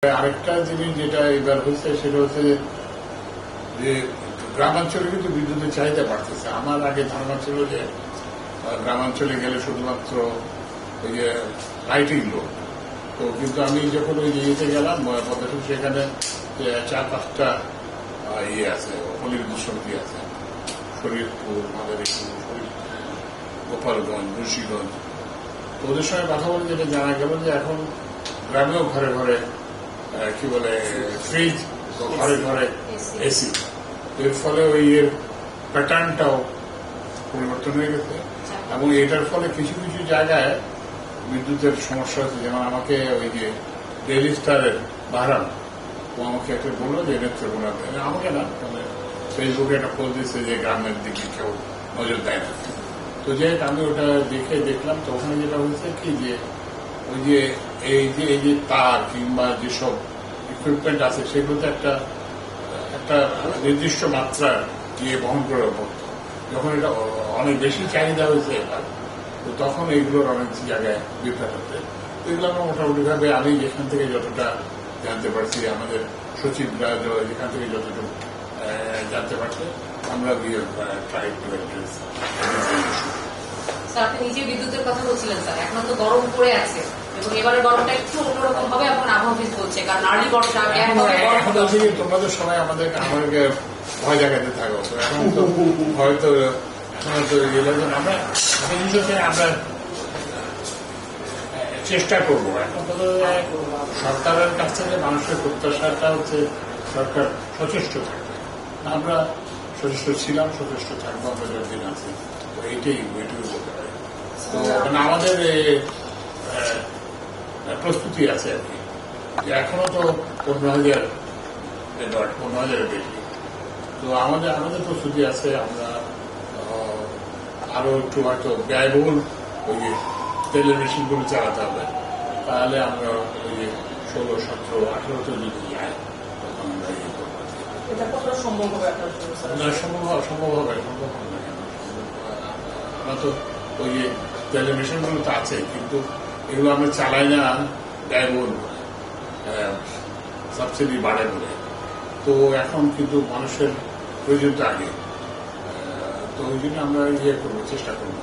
আরেকটা জিনিস যেটা এবার হচ্ছে সেটা হচ্ছে যে গ্রামাঞ্চলে কিন্তু বিদ্যুতের চাহিদা বাড়তেছে। আমার আগে ধারণা ছিল যে গ্রামাঞ্চলে গেলে শুধুমাত্র ওই যে লাইটিং লোড, তো কিন্তু আমি যখন ওই ইয়েতে গেলাম পদ্মা সেখানে 4-5টা ইয়ে আছে, পল্লী বিদ্যুৎ সমিতি আছে, শরীয়তপুর, মাদারীপুর, গোপালগঞ্জ, মুন্সিগঞ্জ। তো ওদের সঙ্গে কথা বলে যেটা জানা গেল যে এখন গ্রামেও ঘরে ঘরে কি বলে ফ্রিজ, ঘরে ঘরে এসি। এর ফলে ওই এর প্যাটার্নটাও পরিবর্তন হয়ে গেছে এবং এটার ফলে কিছু কিছু জায়গায় বিদ্যুতের সমস্যা হচ্ছে। যেমন আমাকে ওই যে ডেইলি স্টারের বাহারাম, ও আমাকে একটা বললো যে নেত্রকোনা, আমাকে না, মানে ফেসবুকে একটা পোস্ট দিচ্ছে যে গ্রামের দিকে কেউ নজর দেয় না। তো যে আমি ওটা দেখলাম, তো ওখানে যেটা হয়েছে কি যে ওই যে এই যে তার কিংবা যেসব ইকুইপমেন্ট আছে সেগুলোতে একটা নির্দিষ্ট মাত্রা দিয়ে বহন করে পড়তো। যখন এটা অনেক বেশি চাহিদা হয়েছে এবার, তো তখন এইগুলোর অনেক জায়গায় বিভ্রাট হচ্ছে। এগুলো আমরা মোটামুটিভাবে আমি যেখান থেকে যতটা জানতে পারছি, আমাদের সচিবরা যেখান থেকে যতটুকু জানতে পারছে, আমরা ট্রাই টু অ্যাড্রেস। আপনি নিজে বিদ্যুতের কথা বলছিলেন স্যার, এখন তো গরম পড়ে আছে এবং এবারে গরমটা একটু অন্যরকম হবে, এখন আবহাওয়া বলছে কারণ আর্লি বর্ষা তোমাদের সময় আমাদেরকে ভয় জায়গাতে থাকো, এখন তো হয়তো এখন তো আমরা আমরা চেষ্টা করবো। এখন তো সরকারের কাছ থেকে মানুষের প্রত্যাশাটা হচ্ছে সরকার সচেষ্ট থাকবে। আমরা সচেষ্ট ছিলাম, সচেষ্ট থাকবো, আমরা যতদিন আছি। এইটাই বলতে পারি। তো আমাদের প্রস্তুতি আছে আর কি। এখনো তো 15,000 বেশি। তো আমাদের প্রস্তুতি আছে। আমরা আরো একটু হয়তো ব্যয়বহুল ওই যে তেলের মেশিনগুলো চালাতে হবে, তাহলে আমরা ওই যে 16, 17, 18 যদি যায় তখন আমরা ইয়ে করবো। সম্ভব হবে আমরা তো ওই যে তেলের মেশিনগুলো তো আছে, কিন্তু এগুলো আমরা চালাই না ব্যয়বহুল, সাবসিডি বাড়ে বলে। তো এখন কিন্তু মানুষের প্রয়োজন তো আগে, তো ওই জন্য আমরা ইয়ে করবো, চেষ্টা করবো।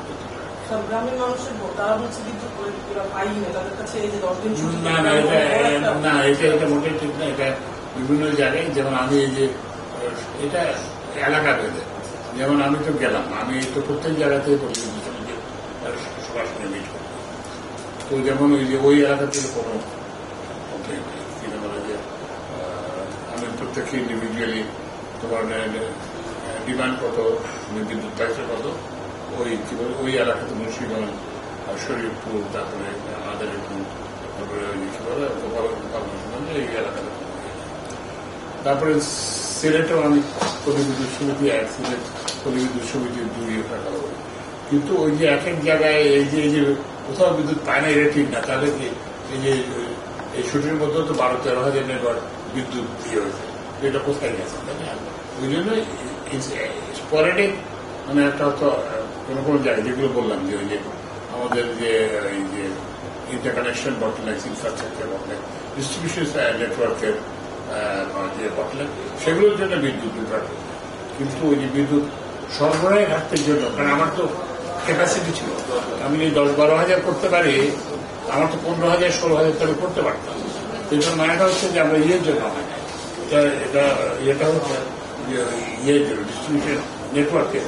গ্রামের মানুষের তারা হচ্ছে বিদ্যুৎ পাইনি না, তাদের কাছে এই যে 10 দিন না, এটা মোটেই ঠিক না। এটা বিভিন্ন জায়গায়, যেমন আমি এই যে এটা এলাকা ভেদে, যেমন আমি তো গেলাম, আমি তো প্রত্যেক জায়গাতেই সরাসরি মিট করবো। তো যেমন ওই যে ওই এলাকা থেকে কোনো কমপ্লেন নেই, কিনা বলে যে আমি প্রত্যেককে ইন্ডিভিজুয়ালি তোমার ডিমান্ড কত, বিদ্যুৎ পাইছে কত, ওই কি বলে ওই এলাকাতে মুন্সিগঞ্জ, শরীয়তপুর, তারপরে মাদারীপুর, তারপরে ওই কি বলে গোপালগঞ্জ, এই এলাকাতে। তারপরে সিলেটেও আমি পল্লী বিদ্যুৎ সমিতি, সিলেট পল্লী বিদ্যুৎ সমিতির 2 টাকা হবে। কিন্তু ওই যে এক এক জায়গায় এই যে কোথাও বিদ্যুৎ পায় না, এটা ঠিক না। তাহলে কি এই যে এই ছুটির মধ্যে তো 12-13,000 মেগাওয়াট বিদ্যুৎ দিয়ে হয়েছে, এটা কোথায় গেছে, তাই না? ওই জন্য স্পরেডিক, মানে একটা তো কোনো জায়গায় যেগুলো বললাম যে ওই যে আমাদের যে এই যে interconnection bottleneck, infrastructure bottleneck, distribution নেটওয়ার্কের যে বটলনেক, সেগুলোর জন্য বিদ্যুৎ বিভ্রাট হচ্ছে। কিন্তু ওই যে বিদ্যুৎ সরবরাহের ঘাটতির জন্য, কারণ আমার তো ক্যাপাসিটি ছিল, আমি যদি 10-12 হাজার করতে পারি, আমার তো 15,000, 16,000 টাকা করতে পারতাম। এটার মানেটা হচ্ছে যে আমরা ইয়ের জন্য হয় না, এটা হচ্ছে ইয়ের জন্য, ডিস্ট্রিবিউশন নেটওয়ার্কের